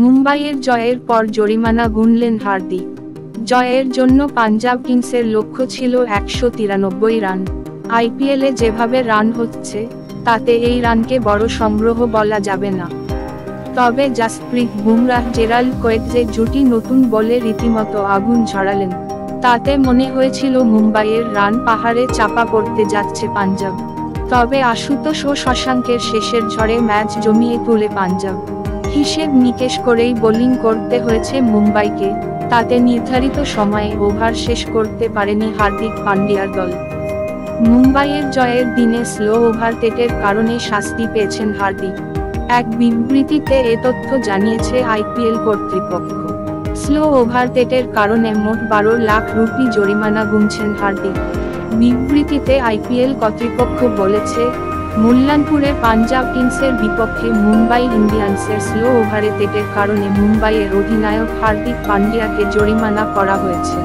মুম্বাইয়ের জয়ের পর জরিমানা গুনলেন হার্দিক। জয়ের জন্য পাঞ্জাব কিংসের লক্ষ্য ছিল 193 রান। আইপিএলে যেভাবে রান হচ্ছে, তাতে এই রানকে বড় সংগ্রহ বলা যাবে না। তবে জাসপ্রীত বুমরাহ জেরাল্ড কোয়েটজে জুটি নতুন বলে রীতিমতো আগুন ঝরালেন। তাতে মনে হয়েছিল মুম্বাইয়ের রান পাহাড়ে চাপা পড়তে যাচ্ছে পাঞ্জাব। তবে আশুতোষ ও শশাঙ্কের শেষের ঝড়ে ম্যাচ জমিয়ে তুলে পাঞ্জাব। হিসেব নিকেশ করেই বোলিং করতে হয়েছে মুম্বাইকে, তাতে নির্ধারিত সময়ে ওভার শেষ করতে পারেনি হার্দিক পান্ডিয়ার দল। মুম্বাইয়ের জয়ের দিনে স্লো ওভারটেকের কারণে শাস্তি পেয়েছেন হার্দিক। এক বিবৃতিতে এ তথ্য জানিয়েছে আইপিএল কর্তৃপক্ষ। স্লো ওভারটেকের কারণে মোট 12 লাখ রুপি জরিমানা গুনছেন হার্দিক। বিবৃতিতে আইপিএল কর্তৃপক্ষ বলেছে, মুল্লানপুরে পাঞ্জাব কিংসের বিপক্ষে মুম্বাই ইন্ডিয়ান্সের স্লো ওভারটেকের কারণে মুম্বাইয়ের অধিনায়ক হার্দিক পান্ডিয়াকে জরিমানা করা হয়েছে।